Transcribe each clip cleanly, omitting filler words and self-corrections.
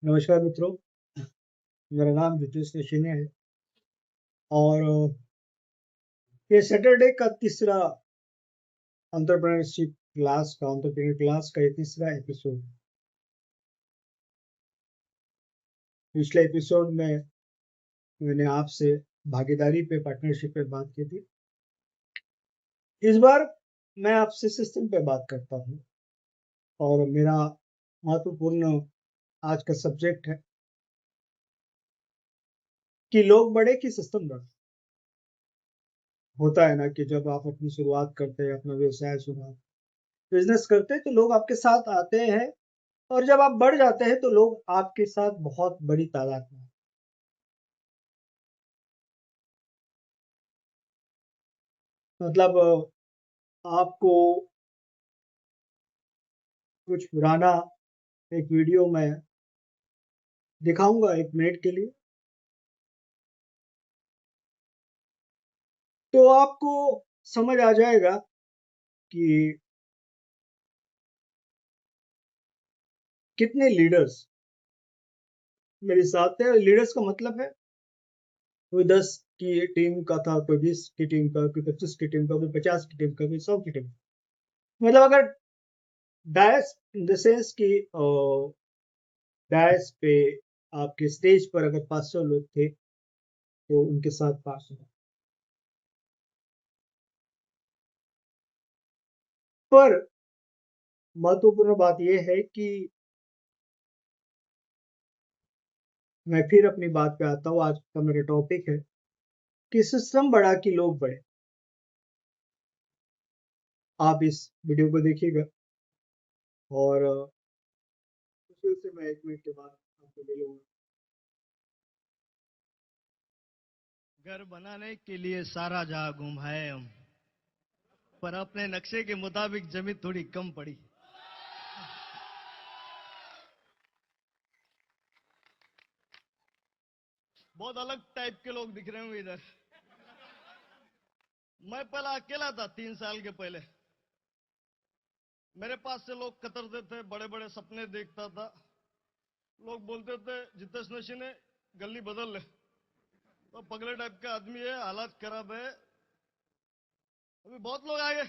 नमस्कार मित्रों, मेरा नाम रितेश नशीने है और ये सैटरडे का तीसरा एंटरप्रेन्योर क्लास का ये तीसरा एपिसोड। पिछले एपिसोड में मैंने आपसे भागीदारी पे, पार्टनरशिप पे बात की थी। इस बार मैं आपसे सिस्टम पे बात करता हूँ और मेरा महत्वपूर्ण आज का सब्जेक्ट है कि लोग बढ़े कि सिस्टम बढ़े। होता है ना कि जब आप अपनी शुरुआत करते हैं, अपना व्यवसाय बिजनेस करते हैं, तो लोग आपके साथ आते हैं और जब आप बढ़ जाते हैं तो लोग आपके साथ बहुत बड़ी तादाद में। मतलब आपको कुछ पुराना एक वीडियो में दिखाऊंगा 1 मिनट के लिए, तो आपको समझ आ जाएगा कि कितने लीडर्स मेरे साथ हैं। लीडर्स का मतलब है कोई 10 की टीम का था, कोई 20 की टीम का, कोई 25 की टीम का, कोई 50 की टीम का, कोई 100 की टीम। मतलब अगर डायस इन द सेंस कि डायस पे आपके स्टेज पर अगर 500 लोग थे तो उनके साथ 500। पर महत्वपूर्ण बात यह है कि मैं फिर अपनी बात पे आता हूँ। आज का मेरा टॉपिक है कि सिस्टम बढ़ा कि लोग बढ़े। आप इस वीडियो को देखिएगा और फिर से मैं 1 मिनट के बाद आपको मिलूंगा। घर बनाने के लिए सारा जहां घुमाए हम, पर अपने नक्शे के मुताबिक जमीन थोड़ी कम पड़ी। बहुत अलग टाइप के लोग दिख रहे होंगे इधर। मैं पहला अकेला था 3 साल के पहले। मेरे पास से लोग कतरते थे, बड़े बड़े सपने देखता था। लोग बोलते थे जितेश नशी ने गली बदल ले, तो पगले टाइप का आदमी है, हालात खराब है। अभी बहुत लोग आ गए।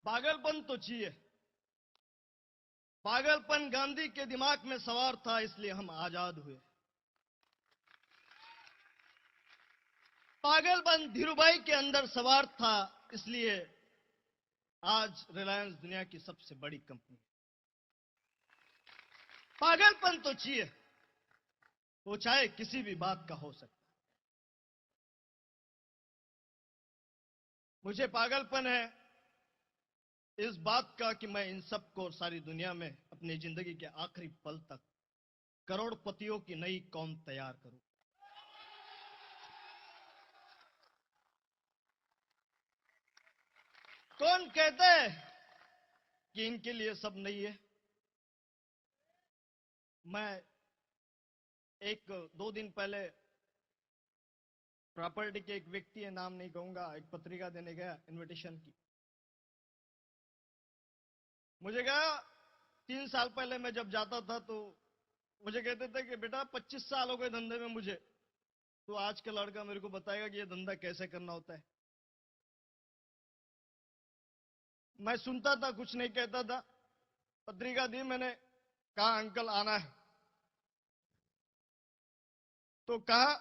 पागलपन तो चाहिए। पागलपन गांधी के दिमाग में सवार था, इसलिए हम आजाद हुए। पागलपन धीरूभाई के अंदर सवार था, इसलिए आज रिलायंस दुनिया की सबसे बड़ी कंपनी। पागलपन तो चाहिए, वो चाहे किसी भी बात का हो सकता। मुझे पागलपन है इस बात का कि मैं इन सबको सारी दुनिया में अपनी जिंदगी के आखिरी पल तक करोड़पतियों की नई कौम तैयार करूं। कौन कहता है कि इनके लिए सब नहीं है? मैं एक 2 दिन पहले प्रॉपर्टी के एक व्यक्ति है, नाम नहीं कहूंगा, एक पत्रिका देने गया इनविटेशन की। मुझे कहा 3 साल पहले मैं जब जाता था तो मुझे कहते थे कि बेटा 25 साल हो गए धंधे में मुझे, तो आज का लड़का मेरे को बताएगा कि ये धंधा कैसे करना होता है। मैं सुनता था, कुछ नहीं कहता था। पत्रिका दी, मैंने कहा अंकल आना है, तो कहा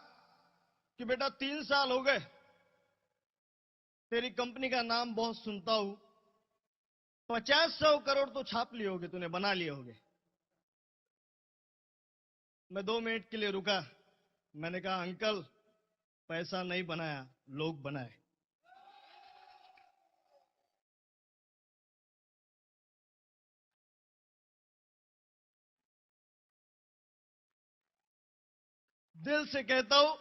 कि बेटा 3 साल हो गए, तेरी कंपनी का नाम बहुत सुनता हूं, 50-100 करोड़ तो छाप लिए होगे, तूने बना लिए होगे। मैं 2 मिनट के लिए रुका। मैंने कहा अंकल, पैसा नहीं बनाया, लोग बनाए। दिल से कहता हूं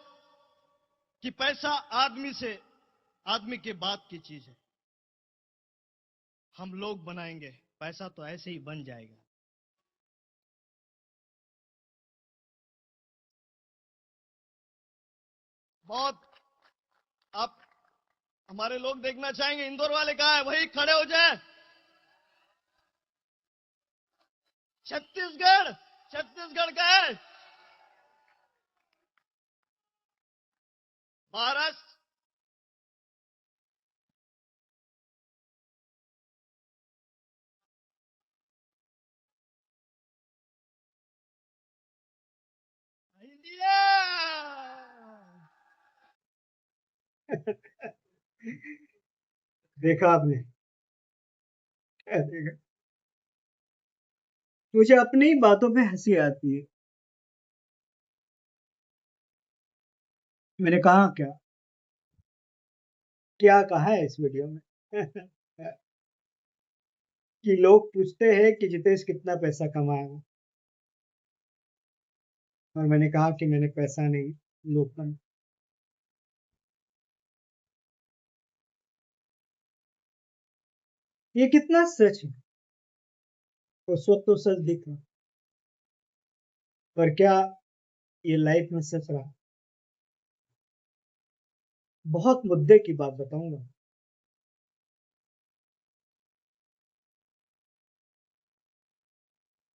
कि पैसा आदमी के बाद की चीज है। हम लोग बनाएंगे, पैसा तो ऐसे ही बन जाएगा। बहुत आप हमारे लोग देखना चाहेंगे, इंदौर वाले कहा है, वही खड़े हो जाए। छत्तीसगढ़ छत्तीसगढ़ का है, महाराष्ट्र इंडिया। देखा आपने? देखा। मुझे अपनी बातों पे हंसी आती है। मैंने कहा क्या क्या कहा है इस वीडियो में? कि लोग पूछते हैं कि जितेश कितना पैसा कमाया, और मैंने कहा कि मैंने पैसा नहीं, लोकल। ये कितना सच है। उस वक्त तो सच दिख रहा, पर क्या ये लाइफ में सच रहा? बहुत मुद्दे की बात बताऊंगा।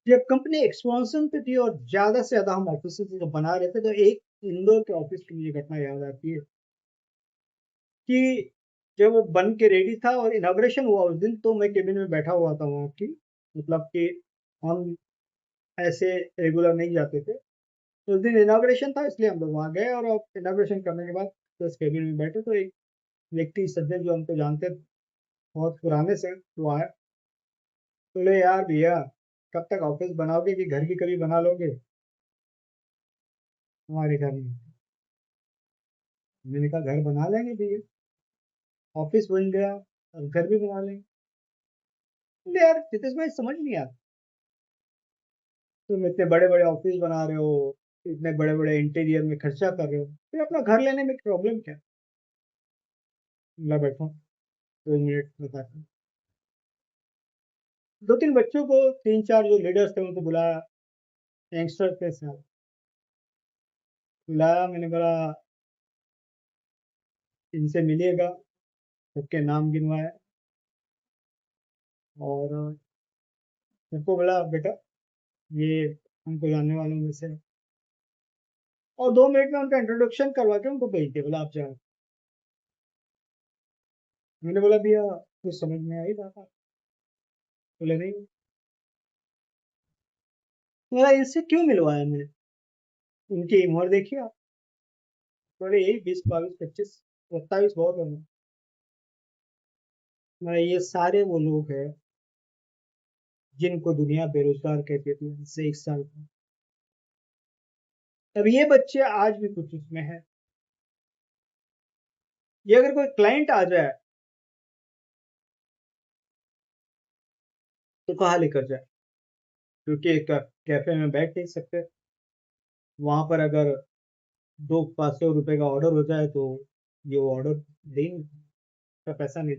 जब कंपनी एक्सपेंशन पे थी और ज्यादा से ज्यादा हम ऑफिस बना रहे थे, तो एक इंदौर के ऑफिस की मुझे घटना याद आती है कि जब वो बन के रेडी था और इनॉग्रेशन हुआ उस दिन, तो मैं केबिन में बैठा हुआ था वहाँ की। मतलब कि हम ऐसे रेगुलर नहीं जाते थे, तो उस दिन इनॉग्रेशन था, इसलिए हम लोग वहाँ गए। और इनॉग्रेशन करने के बाद बस केबिन में बैठे, तो एक व्यक्ति सज्जन जो हमको जानते थे बहुत पुराने से, वो आया। बोले यार भैया, कब तक ऑफिस बनाओगे कि घर भी कभी बना लोगे? हमारे घर में। मैंने कहा घर बना लेंगे भैया, ऑफिस बन गया और घर भी बना लेंगे। बोले यार नितीश भाई, समझ नहीं आता, तुम इतने बड़े बड़े ऑफिस बना रहे हो, इतने बड़े बड़े इंटीरियर में खर्चा कर रहे हो, फिर अपना घर लेने में प्रॉब्लम क्या? मैं बैठा 2 मिनट बताता। दो तीन बच्चों को, तीन चार जो लीडर्स थे उनको बुलाया, यंगस्टर थे साथ, बुलाया। मैंने बोला इनसे मिलिएगा, सबके नाम गिनवाया, और सबको बोला बेटा ये हमको जानने वालों में से है। और 2 मिनट में उनका इंट्रोडक्शन करवा के उनको भेज दिया, बोला आप जाओ। मैंने बोला भैया कुछ समझ में आई बात? बोले नहीं। बोला इनसे क्यों मिलवाया मैंने, इनकी उम्र देखिए आप। बोले यही 20 22 25 27 बहुत है। मैं ये सारे वो लोग हैं जिनको दुनिया बेरोजगार कहती थी से 1 साल का। अब ये बच्चे आज भी कुछ उसमें है। ये अगर कोई क्लाइंट आ जाए तो कहाँ लेकर जाए? क्योंकि एक कैफे में बैठ नहीं सकते, वहां पर अगर 200 500 रुपए का ऑर्डर हो जाए तो ये ऑर्डर देंगे का पैसा नहीं।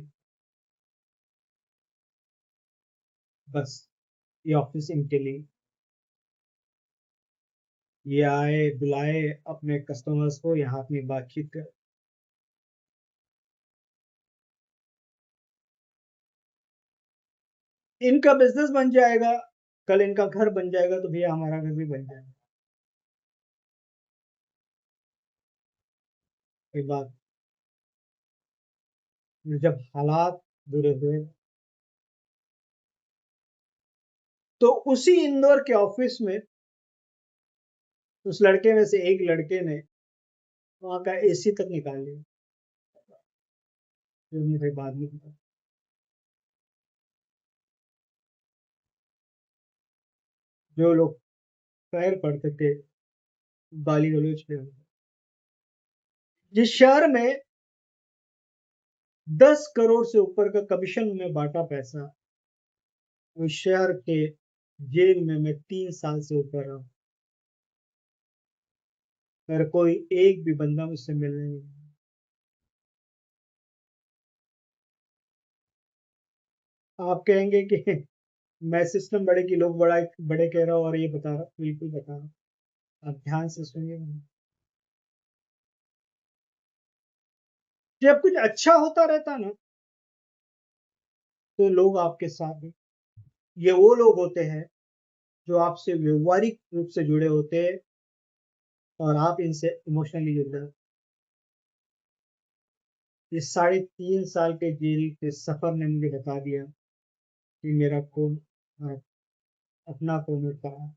बस ये ऑफिस इनके लिए, ये आए बुलाए अपने कस्टमर्स को, यहाँ अपनी बातचीत कर। इनका बिजनेस बन जाएगा, कल इनका घर बन जाएगा, तो भैया हमारा घर भी बन जाएगा। ये बात, जब हालात बुरे हुए, तो उसी इंदौर के ऑफिस में उस लड़के में से एक लड़के ने वहां का एसी तक निकाल लिया, जो मुझे बाद में पता। जो लोग पैर पड़ते थे गाली गलौज पे, जिस शहर में 10 करोड़ से ऊपर का कमीशन में बांटा पैसा, उस शहर के जेल में मैं 3 साल से ऊपर रहा, पर कोई एक भी बंदा मुझसे मिलने नहीं आया। आप कहेंगे कि मैं सिस्टम बड़े की लोग बड़ा बड़े कह रहा हूँ और ये बता रहा, बिल्कुल बता रहा। आप ध्यान से सुनिए। जब कुछ अच्छा होता रहता ना, तो लोग आपके साथ हैं। ये वो लोग होते हैं जो आपसे व्यवहारिक रूप से जुड़े होते हैं और आप इनसे इमोशनली जुड़ रहे हो। इस 3.5 साल के जेल के सफर ने मुझे बता दिया कि मेरा कौन और अपना कौन होता है।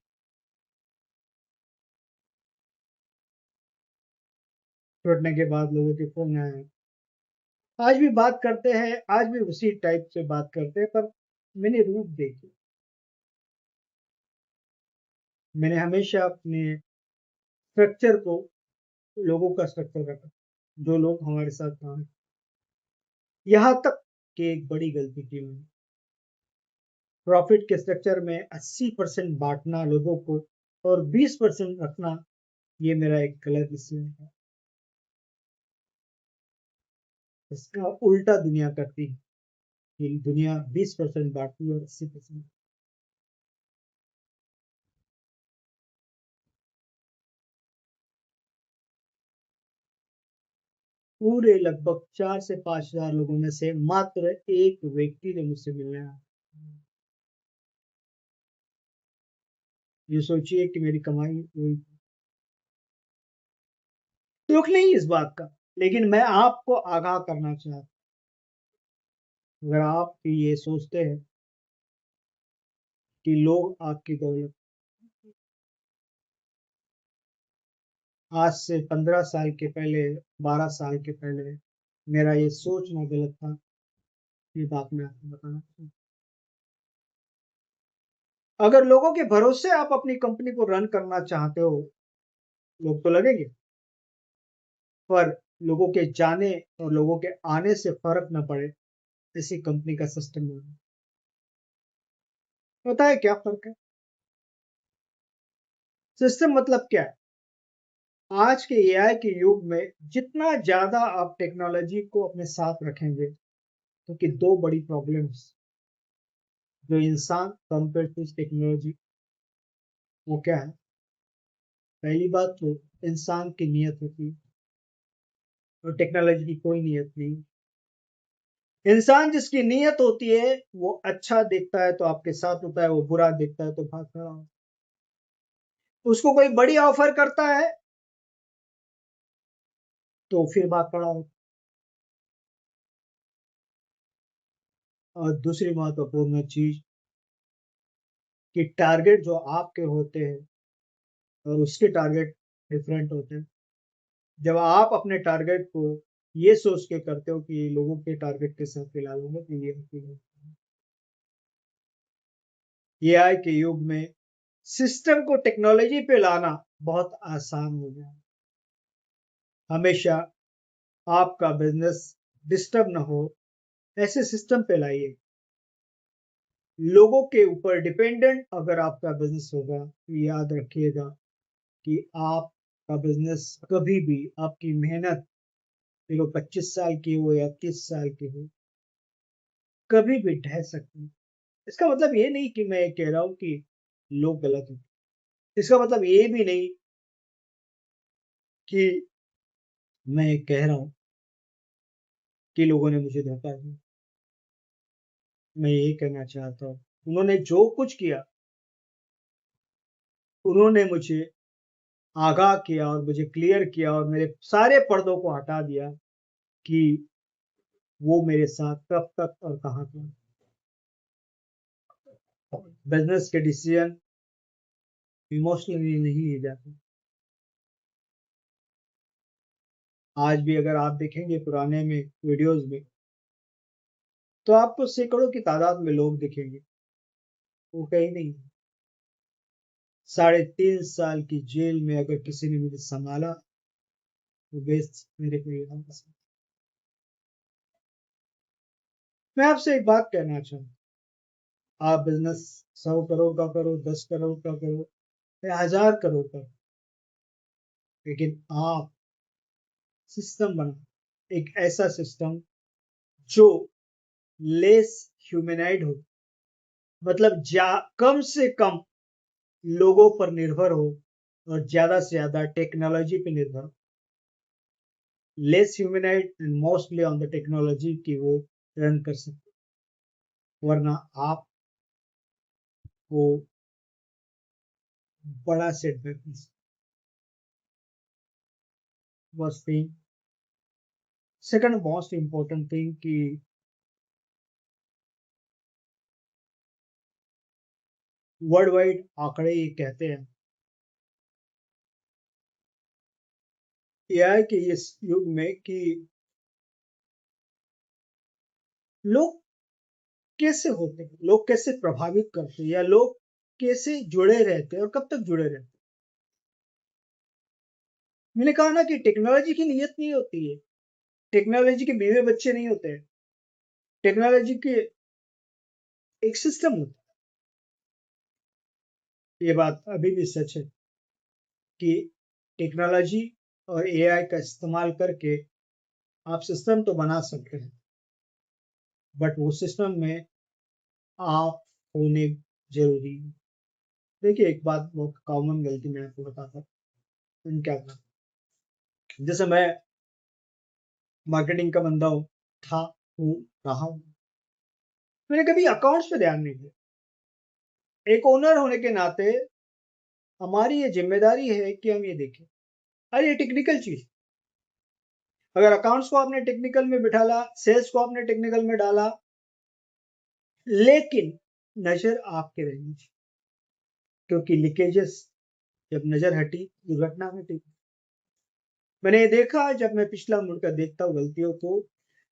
छोड़ने के बाद लोगों के फोन आए, आज भी बात करते हैं, आज भी उसी टाइप से बात करते हैं, पर मैंने रूप देखी। मैंने हमेशा अपने स्ट्रक्चर को लोगों का स्ट्रक्चर रखा, जो लोग हमारे साथ काम, यहाँ तक कि एक बड़ी गलती की मैंने। प्रॉफिट के स्ट्रक्चर में 80% बांटना लोगों को और 20% रखना, ये मेरा एक गलत डिसीजन था। इसका उल्टा दुनिया करती है कि दुनिया 20% बांटती है और 80%। पूरे लगभग 4 से 5 हजार लोगों में से मात्र एक व्यक्ति ने मुझसे मिलना है। ये सोचिए कि मेरी कमाई हुई। दुख नहीं इस बात का, लेकिन मैं आपको आगाह करना चाहता, अगर आप ये सोचते हैं कि लोग आपकी दौलत, आज से 15 साल के पहले, 12 साल के पहले मेरा ये सोचना गलत था। ये बात मैं आपको बताना चाहता हूँ। अगर लोगों के भरोसे आप अपनी कंपनी को रन करना चाहते हो, लोग तो लगेंगे, पर लोगों के जाने और लोगों के आने से फर्क न पड़े, ऐसी कंपनी का सिस्टम नहीं। पता है क्या फर्क है? सिस्टम मतलब क्या है? आज के एआई के युग में जितना ज्यादा आप टेक्नोलॉजी को अपने साथ रखेंगे, क्योंकि दो बड़ी प्रॉब्लम्स जो इंसान कंपेयर टू टेक्नोलॉजी, वो क्या है? पहली बात तो इंसान की नीयत होती है और टेक्नोलॉजी की कोई नीयत नहीं। इंसान जिसकी नीयत होती है वो अच्छा देखता है तो आपके साथ होता है, वो बुरा देखता है तो भाग खड़ा होता है। उसको कोई बड़ी ऑफर करता है तो फिर भाग खड़ा होता है। और दूसरी महत्वपूर्ण चीज कि टारगेट जो आपके होते हैं और उसके टारगेट डिफरेंट होते हैं। जब आप अपने टारगेट को ये सोच के करते हो कि लोगों के टारगेट के साथ मिला लूंगा तो ये आई के युग में सिस्टम को टेक्नोलॉजी पे लाना बहुत आसान हो गया। हमेशा आपका बिजनेस डिस्टर्ब ना हो, ऐसे सिस्टम पे लाइए। लोगों के ऊपर डिपेंडेंट अगर आपका बिजनेस होगा तो याद रखिएगा कि आपका बिजनेस कभी भी, आपकी मेहनत, देखो 25 साल की हो या 30 साल की हो, कभी भी ढह सकती है। इसका मतलब ये नहीं कि मैं कह रहा हूं कि लोग गलत हैं। इसका मतलब ये भी नहीं कि मैं कह रहा हूं कि लोगों ने मुझे धोखा दिया। मैं यही कहना चाहता हूं, उन्होंने जो कुछ किया, उन्होंने मुझे आगाह किया और मुझे क्लियर किया और मेरे सारे पर्दों को हटा दिया कि वो मेरे साथ कब तक और कहां तक। बिजनेस के डिसीजन इमोशनली नहीं लिए जाते। आज भी अगर आप देखेंगे पुराने में वीडियोस में, तो आपको सैकड़ों की तादाद में लोग दिखेंगे, वो कहीं नहीं। 3.5 साल की जेल में अगर किसी ने मुझे संभाला तो बेस्ट मेरे को ये ना पसंद। मैं आपसे एक बात कहना चाहूँ, आप बिजनेस 100 करोड़ का करो, 10 करोड़ का करो या 1000 करोड़ का, लेकिन आप सिस्टम बना, एक ऐसा सिस्टम जो लेस ह्यूमनाइड हो, मतलब कम से कम लोगों पर निर्भर हो और ज्यादा से ज्यादा टेक्नोलॉजी पे निर्भर हो। Less humanoid and mostly on the technology की वो रन कर सकते, वरना आपको बड़ा setback first thing. Second most important thing कि वर्ल्ड वाइड आंकड़े ये कहते हैं एआई के इस युग में कि लोग कैसे होते हैं, लोग कैसे प्रभावित करते हैं, या लोग कैसे जुड़े रहते हैं और कब तक जुड़े रहते हैं। मैंने कहा ना कि टेक्नोलॉजी की नीयत नहीं होती है, टेक्नोलॉजी के बीवे बच्चे नहीं होते हैं, टेक्नोलॉजी के एक सिस्टम होता है। ये बात अभी भी सच है कि टेक्नोलॉजी और एआई का इस्तेमाल करके आप सिस्टम तो बना सकते हैं, बट वो सिस्टम में आप होने जरूरी है। देखिए एक बात, बहुत कॉमन गलती मैं आपको बताता हूँ। क्या था, जैसे मैं मार्केटिंग का बंदा हूँ, था, हूँ, रहा हूँ, मैंने कभी अकाउंट्स पे ध्यान नहीं दिया। एक ओनर होने के नाते हमारी ये जिम्मेदारी है कि हम ये देखें, अरे ये टेक्निकल चीज, अगर अकाउंट्स को आपने टेक्निकल में बिठाला, सेल्स को आपने टेक्निकल में डाला, लेकिन नजर आपके रहनी चाहिए, क्योंकि लीकेजेस जब नजर हटी दुर्घटना घटी। मैंने ये देखा, जब मैं पिछला मुड़कर देखता हूँ गलतियों को,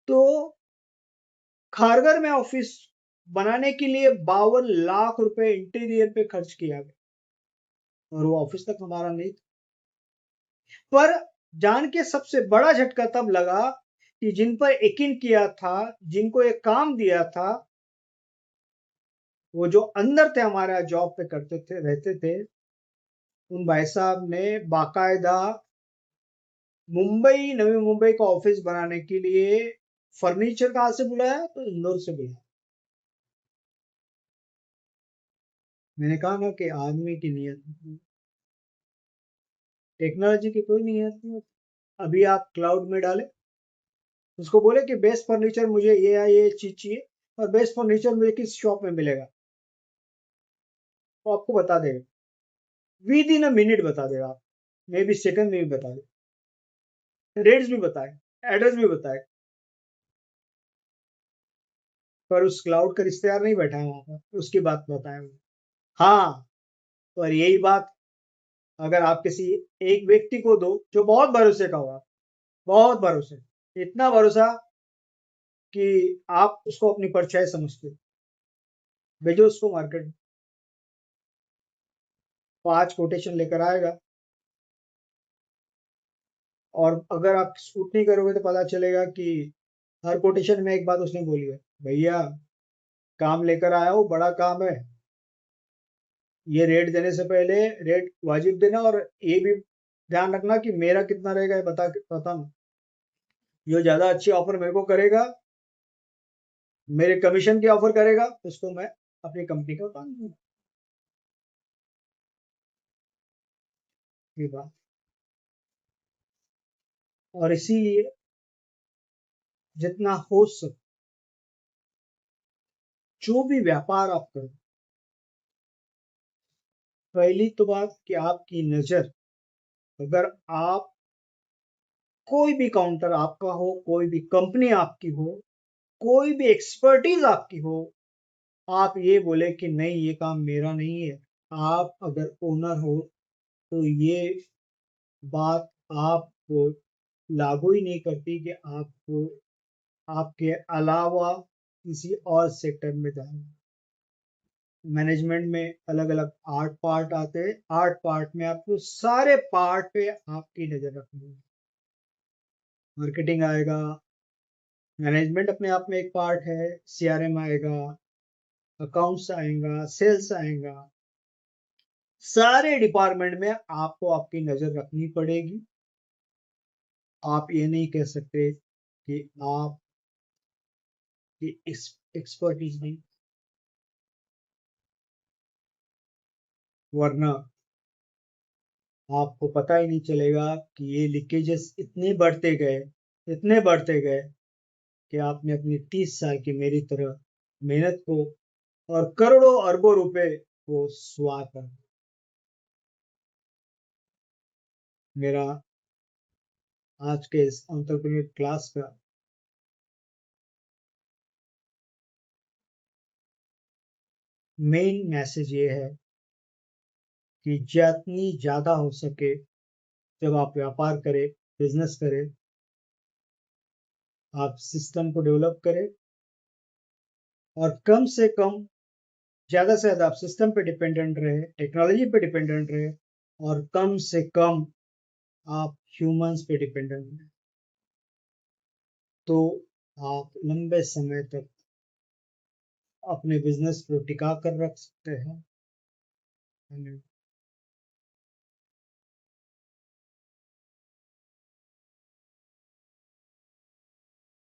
तो खारगर में ऑफिस बनाने के लिए 52 लाख रुपए इंटीरियर पे खर्च किया गया और वो ऑफिस तक हमारा नहीं था। पर जान के सबसे बड़ा झटका तब लगा कि जिन पर यकीन किया था, जिनको ये काम दिया था, वो जो अंदर थे हमारा जॉब पे करते थे, रहते थे, उन भाई साहब ने बाकायदा मुंबई, नवी मुंबई का ऑफिस बनाने के लिए फर्नीचर कहाँ से बुलाया, तो इंदौर से बुलाया। मैंने कहा ना कि आदमी की नीयत, टेक्नोलॉजी की कोई नीयत नहीं होती। अभी आप क्लाउड में डाले, उसको बोले कि बेस्ट फर्नीचर मुझे ये चीज चाहिए और बेस्ट फर्नीचर मुझे किस शॉप में मिलेगा, वो आपको बता देगा, विद इन अ मिनट बता देगा, मे बी सेकंड में भी बता देगा, रेट्स भी बताए, एड्रेस भी बताए। पर उस क्लाउड का रिश्तेदार नहीं बैठा है वहां पर, उसकी बात बताए वो। हाँ, और यही बात अगर आप किसी एक व्यक्ति को दो जो बहुत भरोसे का होगा, बहुत भरोसे, इतना भरोसा कि आप उसको अपनी परछाई समझते हो, भेजो उसको मार्केट में, 5 कोटेशन लेकर आएगा, और अगर आप शूट नहीं करोगे तो पता चलेगा कि हर कोटेशन में एक बात उसने बोली है, भैया काम लेकर आया हूँ, बड़ा काम है, ये रेट देने से पहले रेट वाजिब देना, और ये भी ध्यान रखना कि मेरा कितना रहेगा ये बताना। जो ज्यादा अच्छी ऑफर मेरे को करेगा, मेरे कमीशन की ऑफर करेगा, उसको मैं अपनी कंपनी का काम दूंगा। ये बात, और इसीलिए जितना हो सके जो भी व्यापार आप करो, पहली तो बात कि आपकी नजर, अगर आप कोई भी काउंटर आपका हो, कोई भी कंपनी आपकी हो, कोई भी एक्सपर्टीज आपकी हो, आप ये बोले कि नहीं ये काम मेरा नहीं है, आप अगर ओनर हो, तो ये बात आपको लागू ही नहीं करती कि आपको आपके अलावा किसी और सेक्टर में जाना। मैनेजमेंट में अलग अलग 8 पार्ट आते हैं, 8 पार्ट में आपको सारे पार्ट पे आपकी नजर रखनी है। मार्केटिंग आएगा, मैनेजमेंट अपने आप में एक पार्ट है, सीआरएम आएगा, अकाउंट्स आएगा, सेल्स आएगा, सारे डिपार्टमेंट में आपको आपकी नजर रखनी पड़ेगी। आप ये नहीं कह सकते कि आप की एक्सपर्टीज नहीं, वरना आपको पता ही नहीं चलेगा कि ये लीकेजेस इतने बढ़ते गए, इतने बढ़ते गए कि आपने अपनी 30 साल की मेरी तरह मेहनत को और करोड़ों अरबों रुपए को स्वाह कर मेरा आज के इस एंटरप्रेन्योर क्लास का मेन मैसेज ये है कि जितनी ज़्यादा हो सके जब आप व्यापार करें, बिजनेस करें, आप सिस्टम को डेवलप करें और कम से कम ज़्यादा से ज़्यादा आप सिस्टम पे डिपेंडेंट रहे, टेक्नोलॉजी पे डिपेंडेंट रहे और कम से कम आप ह्यूमंस पे डिपेंडेंट रहे, तो आप लंबे समय तक अपने बिजनेस को टिका कर रख सकते हैं।